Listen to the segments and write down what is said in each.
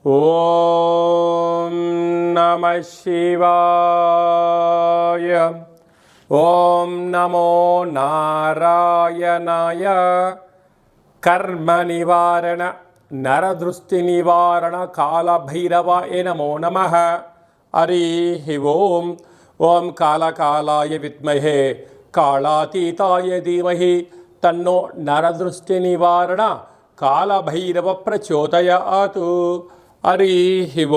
ఓం నమః శివాయ. ఓం నమో నారాయణాయ. కర్మ నివారణ నరదృష్టి నివారణ కాళభైరవాయ నమో నమః. హరి ఓం. ఓం కాళకాలాయ విద్మహే కాళాతీతాయ ధీమహి తన్నో నరదృష్టి నివారణ కాళభైరవ ప్రచోదయాత్. హరి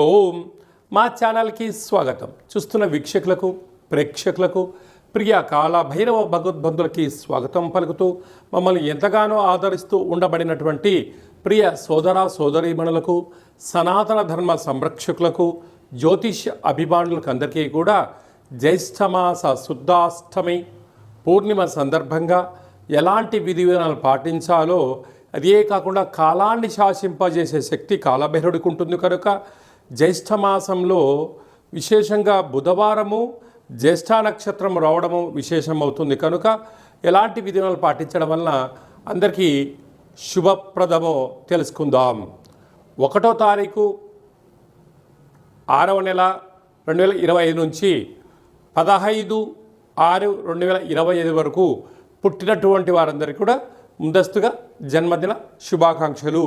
ఓం. మా ఛానల్కి స్వాగతం. చూస్తున్న వీక్షకులకు, ప్రేక్షకులకు, ప్రియ కాళభైరవ భగవద్బంధులకి స్వాగతం పలుకుతూ మమ్మల్ని ఎంతగానో ఆదరిస్తూ ఉండబడినటువంటి ప్రియ సోదర సోదరీమణులకు, సనాతన ధర్మ సంరక్షకులకు, జ్యోతిష్య అభిమానులకు అందరికీ కూడా జ్యేష్ఠమాస శుద్ధాష్టమి పూర్ణిమ సందర్భంగా ఎలాంటి విధి విధానాలు పాటించాలో, అదే కాకుండా కాలాన్ని శాసింపజేసే శక్తి కాళభైరవుడికి ఉంటుంది కనుక జ్యేష్ఠమాసంలో విశేషంగా బుధవారము జ్యేష్ఠ నక్షత్రం రావడము విశేషం అవుతుంది కనుక ఎలాంటి విధానాలు పాటించడం వలన అందరికీ శుభప్రదమో తెలుసుకుందాం. 1వ తారీఖు 6వ నెల 2025 నుంచి 15/6/2025 వరకు పుట్టినటువంటి వారందరికీ కూడా ముందస్తుగా జన్మదిన శుభాకాంక్షలు.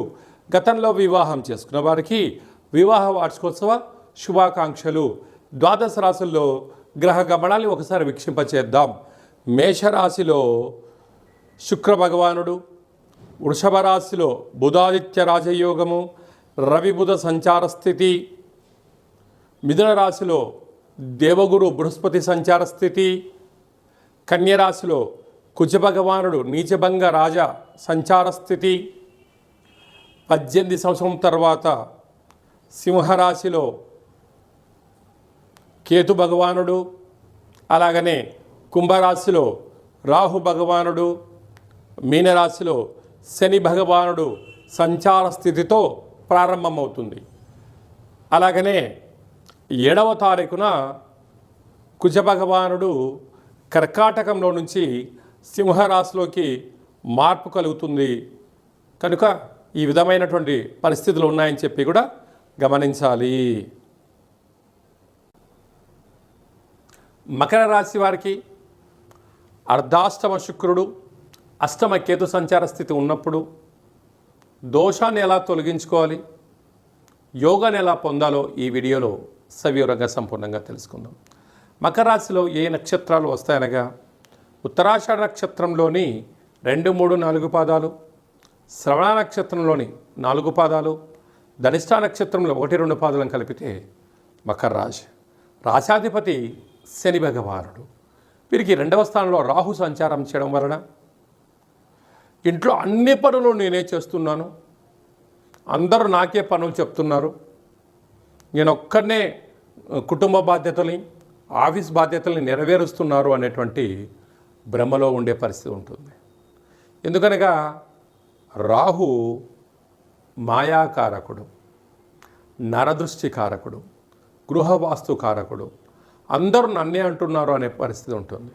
గతంలో వివాహం చేసుకున్న వారికి వివాహ వార్షికోత్సవ శుభాకాంక్షలు. ద్వాదశ రాశుల్లో గ్రహ గమనాన్ని ఒకసారి వీక్షింపచేద్దాం. మేషరాశిలో శుక్ర భగవానుడు, వృషభ రాశిలో బుధాదిత్య రాజయోగము, రవి బుధ సంచార స్థితి, మిథున రాశిలో దేవగురు బృహస్పతి సంచార స్థితి, కన్యరాశిలో కుజభగవానుడు నీచభంగ రాజ సంచార స్థితి, 18 సంవత్సరం తర్వాత సింహరాశిలో కేతు భగవానుడు, అలాగనే కుంభరాశిలో రాహు భగవానుడు, మీనరాశిలో శని భగవానుడు సంచార స్థితితో ప్రారంభమవుతుంది. అలాగనే 7వ తారీఖున కుజభగవానుడు కర్కాటకంలో నుంచి సింహరాశిలోకి మార్పు కలుగుతుంది కనుక ఈ విధమైనటువంటి పరిస్థితులు ఉన్నాయని చెప్పి కూడా గమనించాలి. మకర రాశి వారికి అర్ధాష్టమ శుక్రుడు అష్టమ కేతు సంచార స్థితి ఉన్నప్పుడు దోషాన్ని ఎలా తొలగించుకోవాలి, యోగాన్ని ఎలా పొందాలో ఈ వీడియోలో సవివరంగా సంపూర్ణంగా తెలుసుకుందాం. మకర రాశిలో ఏ నక్షత్రాలు వస్తాయనగా ఉత్తరాషాఢ నక్షత్రంలోని 2, 3, 4 పాదాలు, శ్రవణ నక్షత్రంలోని 4 పాదాలు, ధనిష్ఠ నక్షత్రంలో 1, 2 పాదాలను కలిపితే మకర రాశి. రాశాధిపతి శని భగవానుడు. వీరికి 2వ స్థానంలో రాహు సంచారం చేయడం వలన ఇంట్లో అన్ని పనులు నేనే చేస్తున్నాను, అందరూ నాకే పనులు చెప్తున్నారు, నేను ఒక్కనే కుటుంబ బాధ్యతల్ని ఆఫీస్ బాధ్యతల్ని నెరవేరుస్తున్నారు అనేటువంటి భ్రమలో ఉండే పరిస్థితి ఉంటుంది. ఎందుకనగా రాహు మాయాకారకుడు, నరదృష్టి కారకుడు, గృహవాస్తు కారకుడు, అందరూ నన్నే అంటున్నారు అనే పరిస్థితి ఉంటుంది.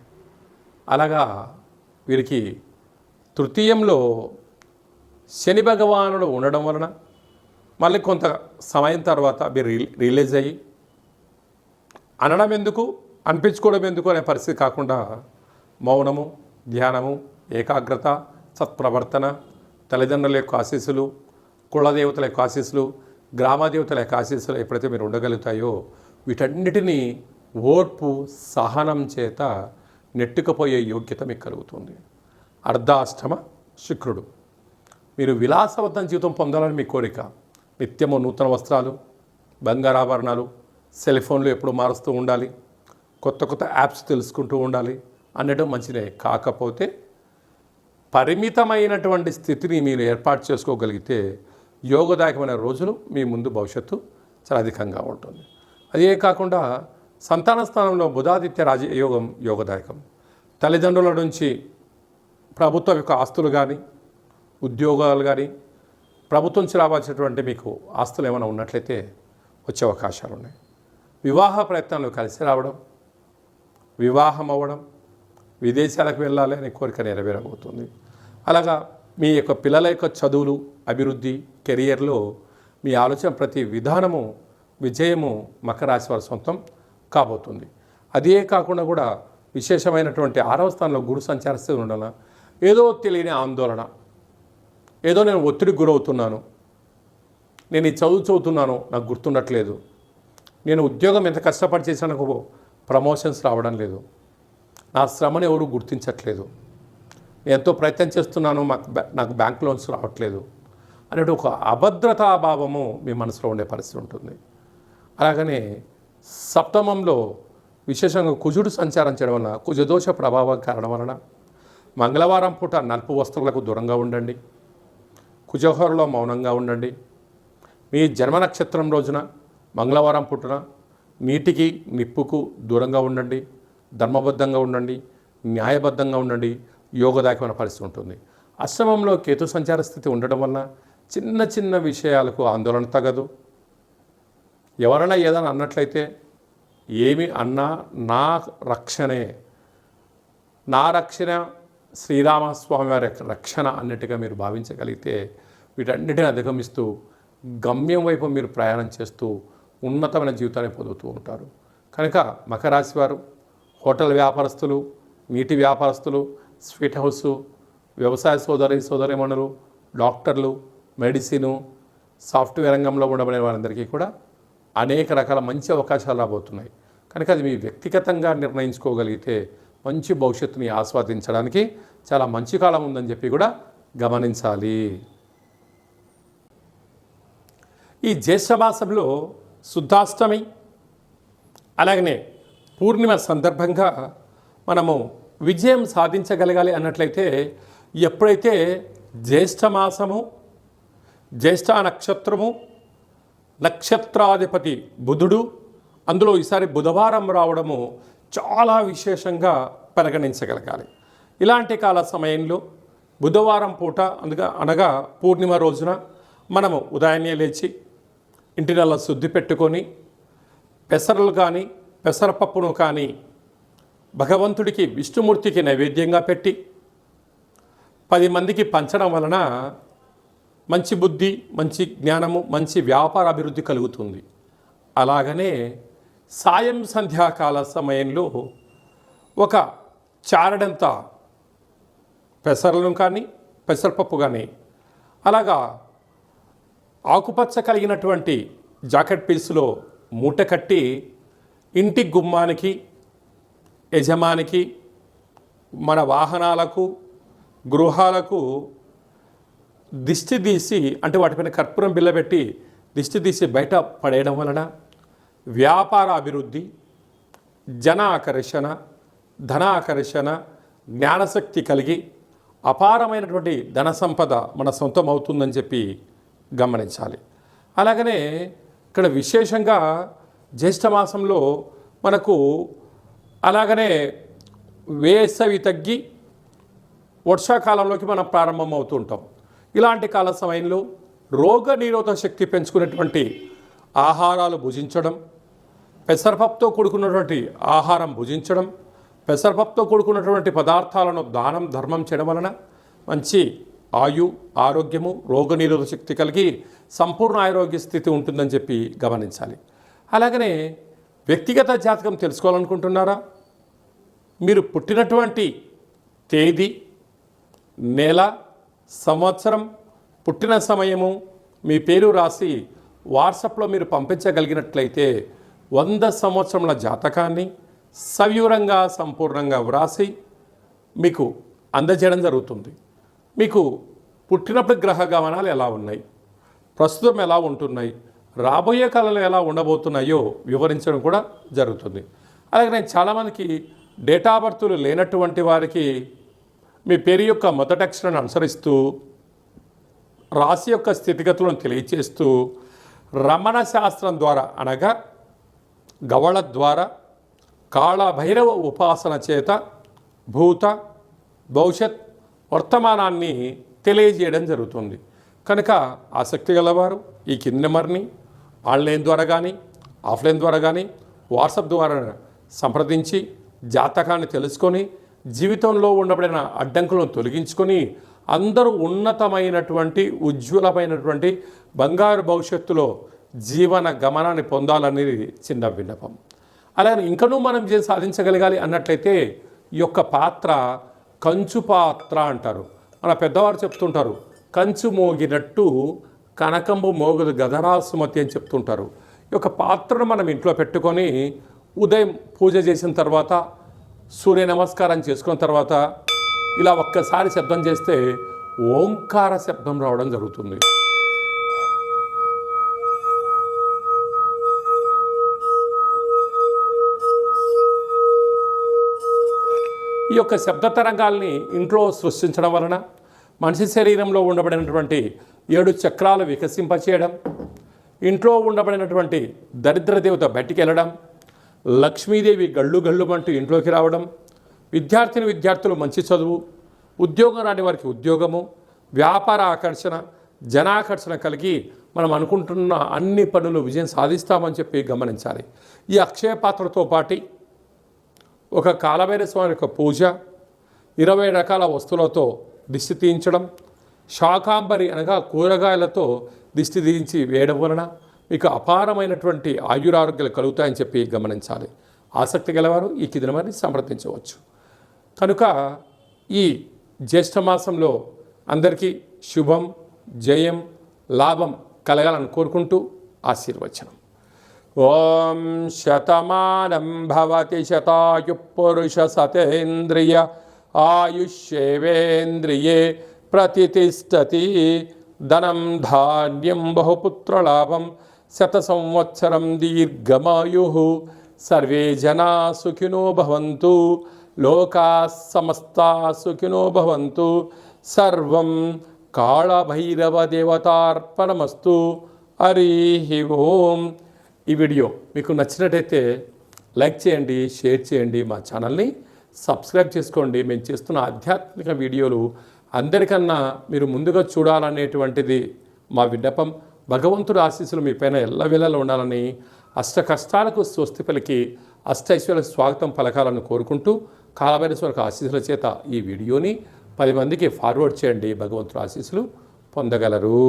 అలాగా వీరికి తృతీయంలో శని భగవానుడు ఉండడం వలన మళ్ళీ కొంత సమయం తర్వాత మీరు రిలీజ్ అయ్యి అనడం ఎందుకు, అనిపించుకోవడం ఎందుకు అనే పరిస్థితి కాకుండా మౌనము, ధ్యానము, ఏకాగ్రత, సత్ప్రవర్తన, తల్లిదండ్రుల యొక్క ఆశీస్సులు, కులదేవతల యొక్క ఆశీస్సులు, గ్రామదేవతల యొక్క ఆశీస్సులు ఎప్పుడైతే మీరు ఉండగలుగుతాయో వీటన్నిటినీ ఓర్పు సహనం చేత నెట్టుకుపోయే యోగ్యత మీకు కలుగుతుంది. అర్ధాష్టమ శుక్రుడు. మీరు విలాసవంతం జీవితం పొందాలని మీ కోరిక. నిత్యము నూతన వస్త్రాలు, బంగారాభరణాలు, సెల్ ఫోన్లు ఎప్పుడు మారుస్తూ ఉండాలి, కొత్త కొత్త యాప్స్ తెలుసుకుంటూ ఉండాలి అనడం మంచిదే. కాకపోతే పరిమితమైనటువంటి స్థితిని మీరు ఏర్పాటు చేసుకోగలిగితే యోగదాయకమైన రోజులు మీ ముందు భవిష్యత్తు చాలా అధికంగా ఉంటుంది. అదే కాకుండా సంతాన స్థానంలో బుధాదిత్య రాజయోగం యోగదాయకం. తల్లిదండ్రుల నుంచి ప్రభుత్వ యొక్క ఆస్తులు కానీ, ఉద్యోగాలు కానీ, ప్రభుత్వం నుంచి రావాల్సినటువంటి మీకు ఆస్తులు ఏమైనా ఉన్నట్లయితే వచ్చే అవకాశాలు ఉన్నాయి. వివాహ ప్రయత్నాలు కలిసి రావడం, వివాహం అవ్వడం, విదేశాలకు వెళ్ళాలి అనే కోరిక నెరవేరబోతుంది. అలాగా మీ యొక్క పిల్లల యొక్క చదువులు, అభివృద్ధి, కెరియర్లో మీ ఆలోచన ప్రతి విధానము విజయము మకర రాశి వారి సొంతం కాబోతుంది. అదే కాకుండా కూడా విశేషమైనటువంటి 6వ స్థానంలో గురు సంచారిస్తూ ఉండడం, ఏదో తెలియని ఆందోళన, ఏదో నేను ఒత్తిడికి గురవుతున్నాను, నేను ఈ చదువుతున్నాను నాకు గుర్తుండట్లేదు, నేను ఉద్యోగం ఎంత కష్టపడి చేసినా నాకు ప్రమోషన్స్ రావడం లేదు, నా శ్రమను ఎవరు గుర్తించట్లేదు, నేను ఎంతో ప్రయత్నం చేస్తున్నాను నాకు బ్యాంక్ లోన్స్ రావట్లేదు అనేది ఒక అభద్రతాభావము మీ మనసులో ఉండే పరిస్థితి ఉంటుంది. అలాగనే సప్తమంలో విశేషంగా కుజుడు సంచారం చేయడం వలన, కుజదోష ప్రభావం కారణం వలన మంగళవారం పూట నలుపు వస్తువులకు దూరంగా ఉండండి, కుజహోరలో మౌనంగా ఉండండి. మీ జన్మ నక్షత్రం రోజున మంగళవారం పుట్టున నీటికి నిప్పుకు దూరంగా ఉండండి, ధర్మబద్ధంగా ఉండండి, న్యాయబద్ధంగా ఉండండి. యోగదాయకమైన పరిస్థితి ఉంటుంది. అష్టమంలో కేతు సంచార స్థితి ఉండడం వలన చిన్న చిన్న విషయాలకు ఆందోళన తగదు. ఎవరైనా ఏదైనా అన్నట్లయితే ఏమి అన్నా నా రక్షణే, నా రక్షణ శ్రీరామస్వామి వారి రక్షణ అన్నట్టుగా మీరు భావించగలిగితే వీటన్నిటిని అధిగమిస్తూ గమ్యం వైపు మీరు ప్రయాణం చేస్తూ ఉన్నతమైన జీవితాన్ని పొందుతూ ఉంటారు. కనుక మకర రాశి వారు హోటల్ వ్యాపారస్తులు, నీటి వ్యాపారస్తులు, స్వీట్ హౌసు, వ్యవసాయ సోదరిమణులు, డాక్టర్లు, మెడిసిను, సాఫ్ట్వేర్ రంగంలో ఉండబడే వారందరికీ కూడా అనేక రకాల మంచి అవకాశాలు రాబోతున్నాయి. కనుక అది మీ వ్యక్తిగతంగా నిర్ణయించుకోగలిగితే మంచి భవిష్యత్తుని ఆస్వాదించడానికి చాలా మంచి కాలం ఉందని చెప్పి కూడా గమనించాలి. ఈ జ్యేష్ఠ మాసంలో శుద్ధాష్టమి అలాగనే పూర్ణిమ సందర్భంగా మనము విజయం సాధించగలగాలి అన్నట్లయితే ఎప్పుడైతే జ్యేష్ఠ మాసము, జ్యేష్ఠ నక్షత్రము, నక్షత్రాధిపతి బుధుడు, అందులో ఈసారి బుధవారం రావడము చాలా విశేషంగా పరిగణించగలగాలి. ఇలాంటి కాల సమయంలో బుధవారం పూట అనగా పూర్ణిమ రోజున మనము ఉదయాన్నే లేచి ఇంటినల్లా శుద్ధి పెట్టుకొని పెసరలు కానీ పెసరపప్పును కానీ భగవంతుడికి విష్ణుమూర్తికి నైవేద్యంగా పెట్టి 10 మందికి పంచడం వలన మంచి బుద్ధి, మంచి జ్ఞానము, మంచి వ్యాపార అభివృద్ధి కలుగుతుంది. అలాగనే సాయం సంధ్యాకాల సమయంలో ఒక చారడంత పెసరలను కానీ పెసరపప్పు కానీ అలాగా ఆకుపచ్చ కలిగినటువంటి జాకెట్ పీసులో మూట కట్టి ఇంటి గుమ్మానికి, యజమానికి, మన వాహనాలకు, గృహాలకు దిష్టి తీసి అంటే వాటిపైన కర్పూరం బిల్ల పెట్టి దిష్టి తీసి బయట పడేయడం వలన వ్యాపార అభివృద్ధి, జన ఆకర్షణ, ధన ఆకర్షణ, జ్ఞానశక్తి కలిగి అపారమైనటువంటి ధన సంపద మన సొంతం అవుతుందని చెప్పి గమనించాలి. అలాగనే ఇక్కడ విశేషంగా జ్యేష్ఠ మాసంలో మనకు అలాగనే వేసవి తగ్గి వర్షాకాలంలోకి మనం ప్రారంభం అవుతూ ఉంటాం. ఇలాంటి కాల సమయంలో రోగ నిరోధక శక్తి పెంచుకునేటువంటి ఆహారాలు భుజించడం, పెసరపప్పుతో కూడుకున్నటువంటి ఆహారం భుజించడం, పెసరపప్పుతో కూడుకున్నటువంటి పదార్థాలను దానం ధర్మం చేయడం వలన మంచి ఆరోగ్యము, రోగనిరోధక శక్తి కలిగి సంపూర్ణ ఆరోగ్య స్థితి ఉంటుందని చెప్పి గమనించాలి. అలాగనే వ్యక్తిగత జాతకం తెలుసుకోవాలనుకుంటున్నారా? మీరు పుట్టినటువంటి తేదీ, నెల, సంవత్సరం, పుట్టిన సమయము, మీ పేరు రాసి వాట్సాప్లో మీరు పంపించగలిగినట్లయితే 100 సంవత్సరముల జాతకాన్ని సవివరంగా సంపూర్ణంగా వ్రాసి మీకు అందజేయడం జరుగుతుంది. మీకు పుట్టినప్పుడు గ్రహ గమనాలు ఎలా ఉన్నాయి, ప్రస్తుతం ఎలా ఉంటున్నాయి, రాబోయే కాలంలో ఎలా ఉండబోతున్నాయో వివరించడం కూడా జరుగుతుంది. అలాగే నేను చాలామందికి డేట్ ఆఫ్ బర్త్లు లేనటువంటి వారికి మీ పేరు యొక్క మొదటి అక్షరాన్ని అనుసరిస్తూ రాశి యొక్క స్థితిగతులను తెలియచేస్తూ రమణ శాస్త్రం ద్వారా అనగా గవళ ద్వారా కాళభైరవ ఉపాసన చేత భూత భవిష్యత్ వర్తమానాన్ని తెలియజేయడం జరుగుతుంది. కనుక ఆసక్తి గలవారు ఈ కింది నెంబర్ని ఆన్లైన్ ద్వారా కానీ ఆఫ్లైన్ ద్వారా కానీ వాట్సాప్ ద్వారా సంప్రదించి జాతకాన్ని తెలుసుకొని జీవితంలో ఉండబడిన అడ్డంకులను తొలగించుకొని అందరూ ఉన్నతమైనటువంటి ఉజ్వలమైనటువంటి బంగారు భవిష్యత్తులో జీవన గమనాన్ని పొందాలనేది చిన్న విన్నపం. అలాగే ఇంకనూ మనం సాధించగలగాలి అన్నట్లయితే ఈ యొక్క పాత్ర కంచు పాత్ర అంటారు. మన పెద్దవారు చెప్తుంటారు, కంచు మోగినట్టు కనకంబు మోగదు గదరా సుమతి అని చెప్తుంటారు. ఈ యొక్క పాత్రను మనం ఇంట్లో పెట్టుకొని ఉదయం పూజ చేసిన తర్వాత, సూర్య నమస్కారం చేసుకున్న తర్వాత ఇలా ఒక్కసారి శబ్దం చేస్తే ఓంకార శబ్దం రావడం జరుగుతుంది. ఈ యొక్క శబ్ద తరంగాల్ని ఇంట్లో సృష్టించడం వలన మనిషి శరీరంలో ఉండబడినటువంటి 7 చక్రాలు వికసింపచేయడం, ఇంట్లో ఉండబడినటువంటి దరిద్ర దేవత బయటికి వెళ్ళడం, లక్ష్మీదేవి గళ్ళు గళ్ళుమంటూ ఇంట్లోకి రావడం, విద్యార్థులు మంచి చదువు, ఉద్యోగం రాని వారికి ఉద్యోగము, వ్యాపార ఆకర్షణ, జనాకర్షణ కలిగి మనం అనుకుంటున్న అన్ని పనులు విజయం సాధిస్తామని చెప్పి గమనించాలి. ఈ అక్షయ పాత్రతో పాటు ఒక కాలభైరవ స్వామి యొక్క పూజ, 20 రకాల వస్తువులతో దిష్టి తీయించడం, శాకాంబరి అనగా కూరగాయలతో దిష్టి తీయించి వేయడం వలన మీకు అపారమైనటువంటి ఆయురారోగ్యాలు కలుగుతాయని చెప్పి గమనించాలి. ఆసక్తి గలవారు ఈ కిదినమని సంప్రదించవచ్చు. కనుక ఈ జ్యేష్ఠమాసంలో అందరికీ శుభం, జయం, లాభం కలగాలని కోరుకుంటూ ఆశీర్వచనం. ఓం శతమానం భవతి శతాయు పురుష సతేంద్రియ ఆయుష్యేవేంద్రియే ప్రతిష్టతి. ధనం ధాన్యం బహుపుత్రలాభం శత సంవత్సరం దీర్ఘమాయు. సర్వే జనా సుఖినో భవంతు. లోకా సమస్తా సుఖినో భవంతు. సర్వం కాళభైరవ దేవతార్పణమస్తు. హరి ఓం. ఈ వీడియో మీకు నచ్చినట్టయితే లైక్ చేయండి, షేర్ చేయండి, మా ఛానల్ని సబ్స్క్రైబ్ చేసుకోండి. మేము చేస్తున్న ఆధ్యాత్మిక వీడియోలు అందరికన్నా మీరు ముందుగా చూడాలనేటువంటిది మా విన్నపం. భగవంతుడి ఆశీస్సులు మీ పైన ఎల్లవేళలా ఉండాలని, అష్ట కష్టాలకు స్వస్తి పలికి అష్టైశ్వర్యాలకు స్వాగతం పలకాలని కోరుకుంటూ కాలభైరవ ఆశీస్సుల చేత ఈ వీడియోని 10 మందికి ఫార్వర్డ్ చేయండి. భగవంతుడి ఆశీస్సులు పొందగలరు.